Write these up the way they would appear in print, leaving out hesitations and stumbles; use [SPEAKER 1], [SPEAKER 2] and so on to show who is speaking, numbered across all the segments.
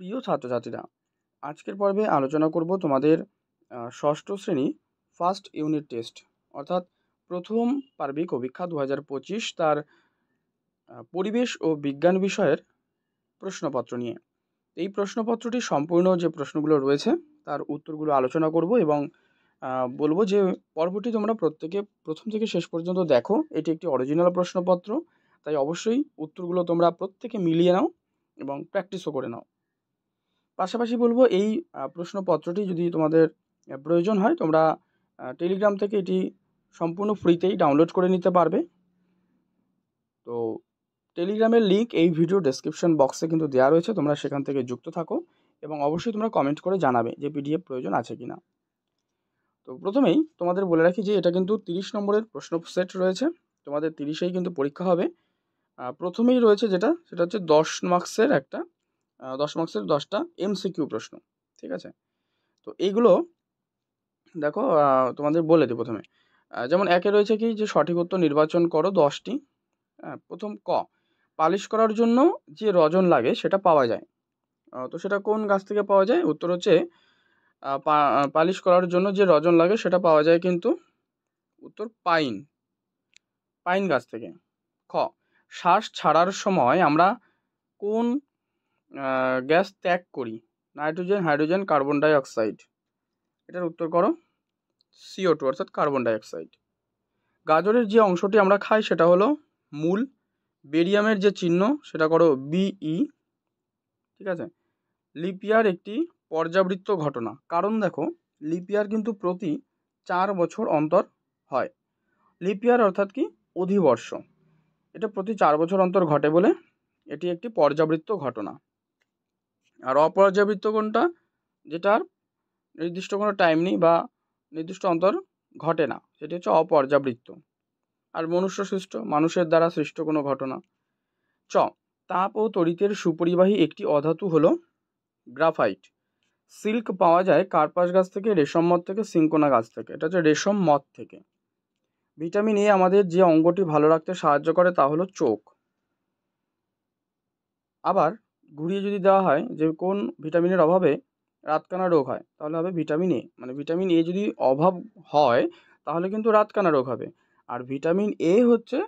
[SPEAKER 1] প্রিয় ছাত্রছাত্রীরা, আজকের পর্বে আলোচনা করব তোমাদের ষষ্ঠ শ্রেণী ফার্স্ট ইউনিট টেস্ট অর্থাৎ প্রথম পার্বিক অভিক্ষা 2025 তার পরিবেশ ও বিজ্ঞান বিষয়ের প্রশ্নপত্র নিয়ে। এই প্রশ্নপত্রটি সম্পূর্ণ যে প্রশ্নগুলো রয়েছে তার উত্তরগুলো আলোচনা করব এবং বলবো যে পর্বটি তোমরা প্রত্যেকে প্রথম থেকে শেষ পর্যন্ত দেখো। এটি একটি অরিজিনাল প্রশ্নপত্র, তাই অবশ্যই উত্তরগুলো তোমরা প্রত্যেকে মিলিয়ে নাও এবং প্র্যাকটিসও করে নাও। পাশাপাশি বলবো এই প্রশ্নপত্রটি যদি তোমাদের প্রয়োজন হয় তোমরা টেলিগ্রাম থেকে এটি সম্পূর্ণ ফ্রিতেই ডাউনলোড করে নিতে পারবে। তো টেলিগ্রামের লিঙ্ক এই ভিডিও ডেসক্রিপশন বক্সে কিন্তু দেওয়া রয়েছে, তোমরা সেখান থেকে যুক্ত থাকো এবং অবশ্যই তোমরা কমেন্ট করে জানাবে যে পিডিএফ প্রয়োজন আছে কি না। তো প্রথমেই তোমাদের বলে রাখি যে এটা কিন্তু 30 নম্বরের প্রশ্ন সেট রয়েছে, তোমাদের 30এই কিন্তু পরীক্ষা হবে। প্রথমেই রয়েছে সেটা হচ্ছে 10 মার্কসের 10টা এমসিকিউ প্রশ্ন, ঠিক আছে। তো এইগুলো দেখো, তোমাদের বলে দিই প্রথমে। যেমন একে রয়েছে কি যে সঠিক উত্তর নির্বাচন করো 10টি। প্রথম ক, পালিশ করার জন্য যে রজন লাগে সেটা পাওয়া যায়, তো সেটা কোন গাছ থেকে পাওয়া যায়? উত্তর হচ্ছে পালিশ করার জন্য যে রজন লাগে সেটা পাওয়া যায় কিন্তু উত্তর পাইন গাছ থেকে। খ, শ্বাস ছাড়ার সময় আমরা কোন গ্যাস ত্যাগ করি? Nitrogen, hydrogen, carbon die oxide. এটার উত্তর করো CO2 অর্থাৎ কার্বন ডাই অক্সাইড। গাজরের যে অংশটি আমরা খাই সেটা হলো মূল। বেরিয়ামের যে চিহ্ন সেটা করো BE, ঠিক আছে। লিপ ইয়ার একটি পর্যাবৃত্ত ঘটনা, কারণ দেখো লিপ ইয়ার কিন্তু প্রতি 4 বছর অন্তর হয়। লিপ ইয়ার অর্থাৎ কি অধিবর্ষ, এটা প্রতি 4 বছর অন্তর ঘটে বলে এটি একটি পর্যাবৃত্ত ঘটনা। আর অপর্যাবৃত্ত কোনটা? যেটার নির্দিষ্ট কোনো টাইম নেই বা নির্দিষ্ট অন্তর ঘটে না, সেটি হচ্ছে অপর্যাবৃত্ত। আর মানুষের দ্বারা সৃষ্ট কোনো ঘটনা। চ, তাপ ও তড়িতের সুপরিবাহী একটি অধাতু হলো গ্রাফাইট। সিল্ক পাওয়া যায় কার্পাস গাছ থেকে, রেশম মথ থেকে, সিঙ্কোনা গাছ থেকে। এটা হচ্ছে রেশম মথ থেকে। ভিটামিন এ আমাদের যে অঙ্গটি ভালো রাখতে সাহায্য করে তা হলো চোখ। আবার ঘুরিয়ে যদি দেওয়া হয় যে কোন ভিটামিনের অভাবে রাতকানা রোগ হয়, তাহলে হবে ভিটামিন এ। মানে ভিটামিন এ যদি অভাব হয় তাহলে কিন্তু রাতকানা রোগ হবে। আর ভিটামিন এ হচ্ছে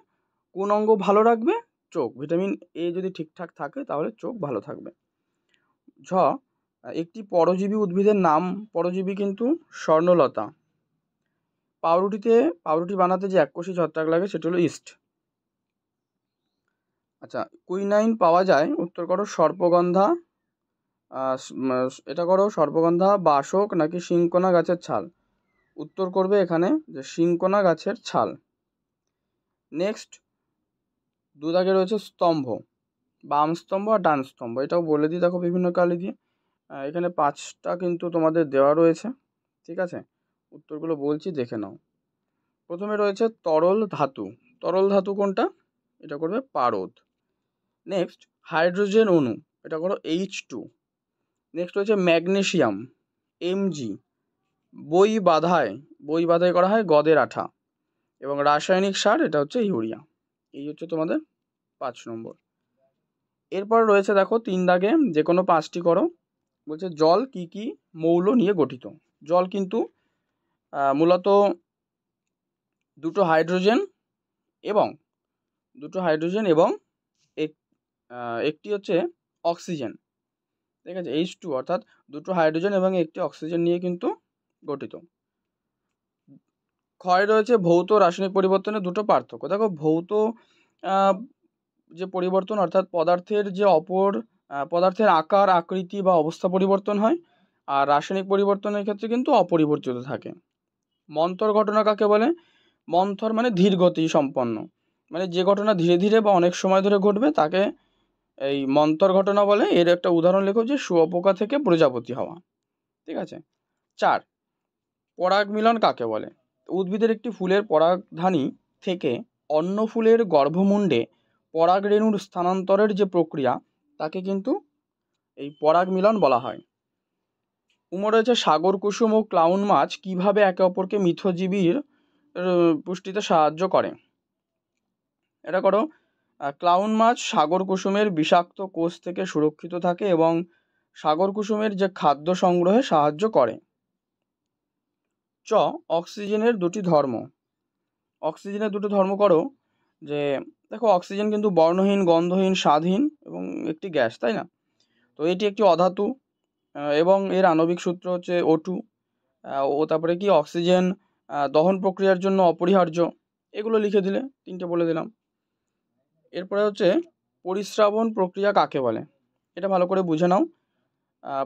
[SPEAKER 1] কোন অঙ্গ ভালো রাখবে? চোখ। ভিটামিন এ যদি ঠিকঠাক থাকে তাহলে চোখ ভালো থাকবে। ঝ, একটি পরজীবী উদ্ভিদের নাম, পরজীবী কিন্তু স্বর্ণলতা। পাউরুটি বানাতে যে এককোষী ছত্রাক লাগে সেটা হলো ইস্ট। আচ্ছা, কুইনাইন পাওয়া যায়, উত্তর করো সর্পগন্ধা। এটা করো সর্পগন্ধা, বাসক নাকি সিঙ্কোনা গাছের ছাল। উত্তর করবে এখানে যে সিঙ্কোনা গাছের ছাল। নেক্সট, দুদাগে রয়েছে স্তম্ভ, বাম স্তম্ভ আর ডান স্তম্ভ। এটাও বলে দিই দেখো বিভিন্ন কালি দিয়ে। এখানে 5টা কিন্তু তোমাদের দেওয়া রয়েছে, ঠিক আছে। উত্তরগুলো বলছি, দেখে নাও। প্রথমে রয়েছে তরল ধাতু। তরল ধাতু কোনটা? এটা করবে পারদ। নেক্সট, হাইড্রোজেন অণু, এটা করো H2। নেক্সট রয়েছে ম্যাগনেশিয়াম, Mg। বই বাধাই করা হয় গদের আঠা। এবং রাসায়নিক সার, এটা হচ্ছে ইউরিয়া। এই হচ্ছে তোমাদের 5 নম্বর। এরপর রয়েছে দেখো 3 দাগে যে কোনো 5টি করো। বলছে জল কি কি মৌল নিয়ে গঠিত? জল কিন্তু মূলত দুটো হাইড্রোজেন এবং একটি হচ্ছে অক্সিজেন, ঠিক আছে। H2 অর্থাৎ দুটো হাইড্রোজেন এবং একটি অক্সিজেন নিয়ে কিন্তু গঠিত। ক্ষয় রয়েছে ভৌত রাসায়নিক পরিবর্তনের দুটো পার্থক্য। দেখো ভৌত যে পরিবর্তন অর্থাৎ পদার্থের আকার আকৃতি বা অবস্থা পরিবর্তন হয়, আর রাসায়নিক পরিবর্তনের ক্ষেত্রে কিন্তু অপরিবর্তিত থাকে। মন্থর ঘটনা কাকে বলে? মন্থর মানে ধীর গতি সম্পন্ন, মানে যে ঘটনা ধীরে ধীরে বা অনেক সময় ধরে ঘটবে তাকে এই মন্থর ঘটনা বলে। এর একটা উদাহরণ লেখো যে শুঁয়োপোকা থেকে প্রজাপতি হওয়া, ঠিক আছে। 4, পরাগ মিলন কাকে বলে? উদ্ভিদের একটি ফুলের পরাগধানী থেকে অন্য ফুলের গর্ভমুণ্ডে পরাগ রেণুর স্থানান্তরের যে প্রক্রিয়া তাকে কিন্তু এই পরাগ মিলন বলা হয়। রয়েছে সাগর কুসুম ও ক্লাউন মাছ কিভাবে একে অপরকে মিথজীবীর পুষ্টিতে সাহায্য করে? এটা করো, ক্লাউন মাছ সাগর কুসুমের বিষাক্ত কোষ থেকে সুরক্ষিত থাকে এবং সাগর কুসুমের যে খাদ্য সংগ্রহে সাহায্য করে। চ, অক্সিজেনের দুটি ধর্ম। অক্সিজেনের দুটো ধর্ম করো, যে দেখো অক্সিজেন কিন্তু বর্ণহীন, গন্ধহীন, স্বাদহীন এবং একটি গ্যাস, তাই না? তো এটি একটি অধাতু, এবং এর আণবিক সূত্র হচ্ছে O2। ও তারপরে কি অক্সিজেন দহন প্রক্রিয়ার জন্য অপরিহার্য। এগুলো লিখে দিলে, তিনটে বলে দিলাম। এরপরে হচ্ছে পরিস্রাবণ প্রক্রিয়া কাকে বলে, এটা ভালো করে বুঝে নাও।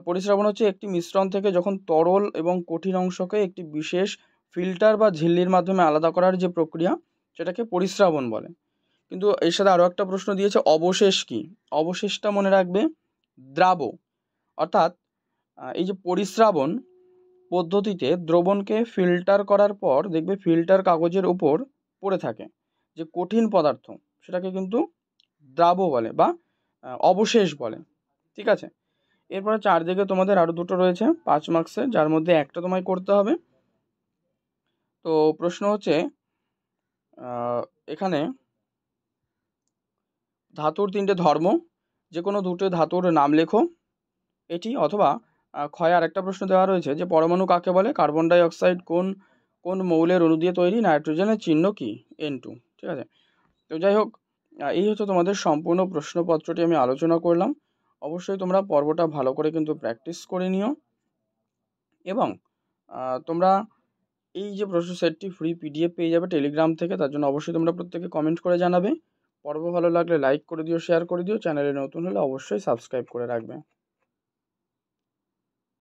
[SPEAKER 1] পরিস্রাবণ হচ্ছে একটি মিশ্রণ থেকে যখন তরল এবং কঠিন অংশকে একটি বিশেষ ফিল্টার বা ঝিল্লির মাধ্যমে আলাদা করার যে প্রক্রিয়া, সেটাকে পরিস্রাবণ বলে। কিন্তু এর সাথে আরও একটা প্রশ্ন দিয়েছে, অবশেষ কি? অবশেষটা মনে রাখবে দ্রাব। অর্থাৎ এই যে পরিস্রাবণ পদ্ধতিতে দ্রবণকে ফিল্টার করার পর দেখবে ফিল্টার কাগজের উপর পড়ে থাকে যে কঠিন পদার্থ, সেটাকে কিন্তু দ্রাব বলে বা অবশেষ বলে। ঠিক আছে। এরপরে চারদিকে তোমাদের আরও দুটো রয়েছে 5 মার্কসের, যার মধ্যে একটা তোমায় করতে হবে। তো প্রশ্ন হচ্ছে এখানে ধাতুর তিনটে ধর্ম, যে কোনো দুটো ধাতুর নাম লেখো এটি, অথবা ক্ষয় আরেকটা প্রশ্ন দেওয়া রয়েছে যে পরমাণু কাকে বলে, কার্বন ডাই অক্সাইড কোন কোন মৌলের অণু দিয়ে তৈরি, নাইট্রোজেনের চিহ্ন কি, N2। ঠিক আছে। তো যাই হোক, এই হচ্ছে তোমাদের সম্পূর্ণ প্রশ্নপত্রটি আমি আলোচনা করলাম। অবশ্যই তোমরা পর্বটা ভালো করে কিন্তু প্র্যাকটিস করে নিও, এবং তোমরা এই যে প্রশ্ন সেটটি ফ্রি PDF পেয়ে যাবে টেলিগ্রাম থেকে। তার জন্য অবশ্যই তোমরা প্রত্যেকে কমেন্ট করে জানাবে। পর্ব ভালো লাগলে লাইক করে দিও, শেয়ার করে দিও। চ্যানেলে নতুন হলে অবশ্যই সাবস্ক্রাইব করে রাখবে।